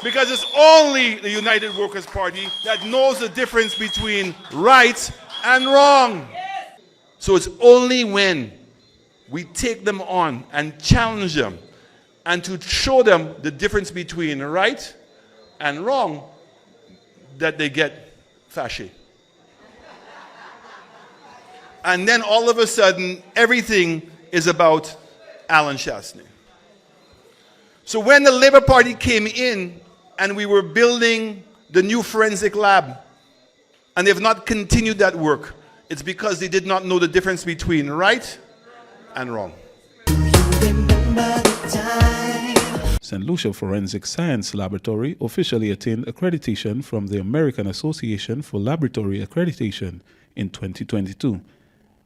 Because it's only the United Workers' Party that knows the difference between right and wrong. So it's only when we take them on and challenge them and to show them the difference between right and wrong that they get fashy. And then all of a sudden, everything is about Alan Chastanet. So when the Labour Party came in and we were building the new forensic lab, and they've not continued that work, it's because they did not know the difference between right and wrong. St. Lucia Forensic Science Laboratory officially attained accreditation from the American Association for Laboratory Accreditation in 2022.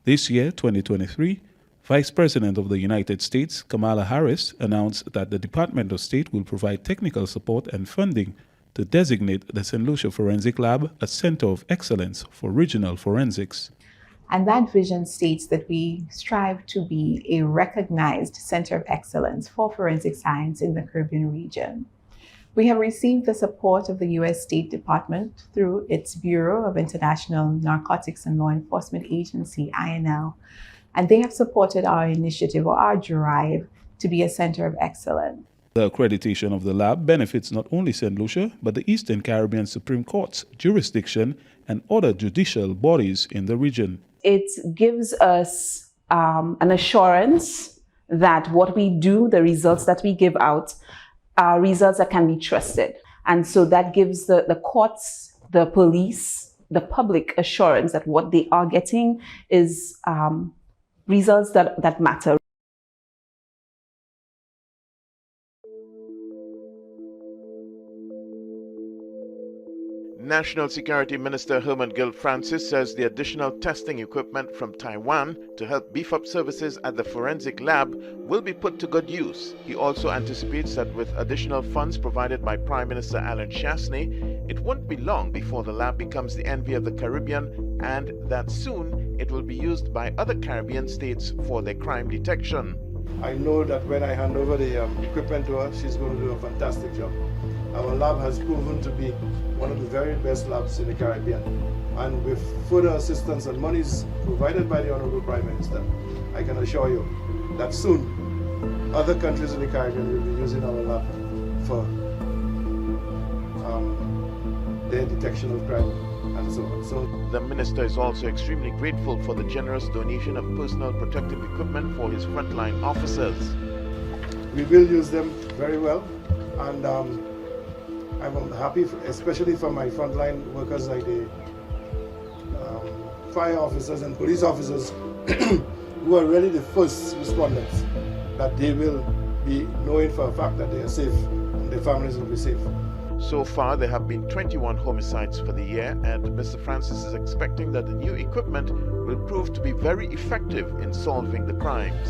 This year, 2023, Vice President of the United States, Kamala Harris, announced that the Department of State will provide technical support and funding to designate the St. Lucia Forensic Lab a Center of Excellence for Regional Forensics. And that vision states that we strive to be a recognized center of excellence for forensic science in the Caribbean region. We have received the support of the U.S. State Department through its Bureau of International Narcotics and Law Enforcement Agency, INL, and they have supported our initiative or our drive to be a center of excellence. The accreditation of the lab benefits not only St. Lucia, but the Eastern Caribbean Supreme Court's jurisdiction and other judicial bodies in the region. It gives us an assurance that what we do, the results that we give out, are results that can be trusted. And so that gives the courts, the police, the public assurance that what they are getting is results that matter. National Security Minister Herman Gil Francis says the additional testing equipment from Taiwan to help beef up services at the forensic lab will be put to good use. He also anticipates that with additional funds provided by Prime Minister Alan Chastanet, it won't be long before the lab becomes the envy of the Caribbean, and that soon it will be used by other Caribbean states for their crime detection. I know that when I hand over the equipment to her, she's going to do a fantastic job. Our lab has proven to be one of the very best labs in the Caribbean. And with further assistance and monies provided by the Honorable Prime Minister, I can assure you that soon other countries in the Caribbean will be using our lab for their detection of crime and so on. So the minister is also extremely grateful for the generous donation of personal protective equipment for his frontline officers. We will use them very well, and I'm happy, especially for my frontline workers like the fire officers and police officers who are really the first responders, that they will be knowing for a fact that they are safe and their families will be safe. So far, there have been 21 homicides for the year, and Mr. Francis is expecting that the new equipment will prove to be very effective in solving the crimes.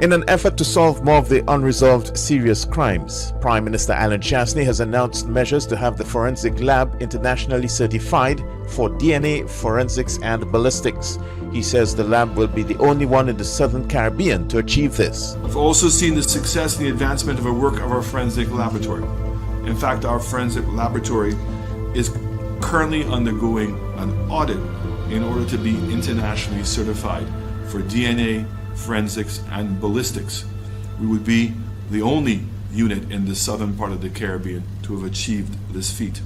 In an effort to solve more of the unresolved serious crimes, Prime Minister Alan Chastanet has announced measures to have the forensic lab internationally certified for DNA, forensics and ballistics. He says the lab will be the only one in the Southern Caribbean to achieve this. I've also seen the success in the advancement of the work of our forensic laboratory. In fact, our forensic laboratory is currently undergoing an audit in order to be internationally certified for DNA, forensics and ballistics. We would be the only unit in the southern part of the Caribbean to have achieved this feat.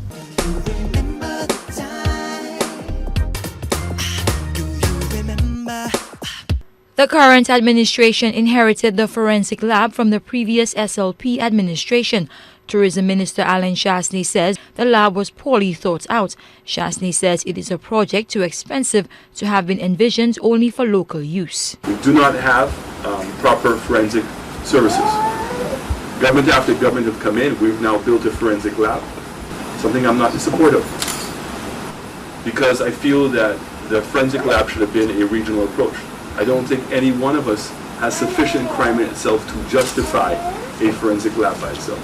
The current administration inherited the forensic lab from the previous SLP administration. Tourism Minister Alan Chastanet says the lab was poorly thought out. Chastanet says it is a project too expensive to have been envisioned only for local use. We do not have proper forensic services. Government after government have come in. We've now built a forensic lab, something I'm not in support of, because I feel that the forensic lab should have been a regional approach. I don't think any one of us has sufficient crime in itself to justify a forensic lab by itself.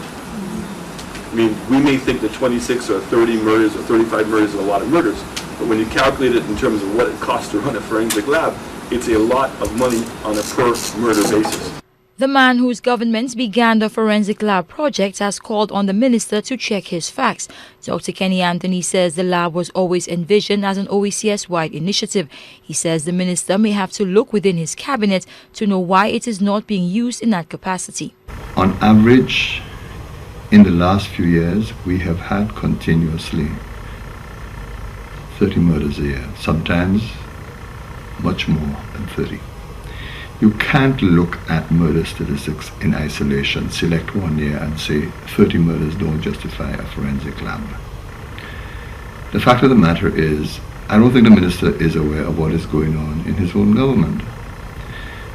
I mean, we may think that 26 or 30 murders or 35 murders are a lot of murders, but when you calculate it in terms of what it costs to run a forensic lab, it's a lot of money on a per murder basis. The man whose government began the forensic lab project has called on the minister to check his facts. Dr. Kenny Anthony says the lab was always envisioned as an OECS-wide initiative. He says the minister may have to look within his cabinet to know why it is not being used in that capacity. On average, in the last few years, we have had continuously 30 murders a year, sometimes much more than 30. You can't look at murder statistics in isolation, select one year and say 30 murders don't justify a forensic lab. The fact of the matter is, I don't think the minister is aware of what is going on in his own government.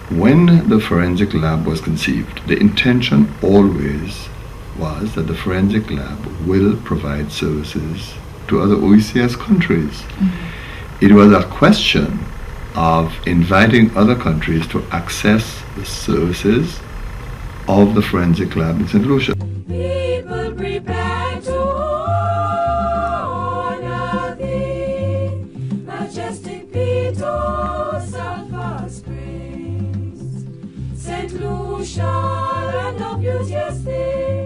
When the forensic lab was conceived, the intention always was that the forensic lab will provide services to other OECS countries. It was a question of inviting other countries to access the services of the forensic lab in St. Lucia. People prepare to honor thee, majestic Peter, Sulphur Springs, St. Lucia, land of beauteous things.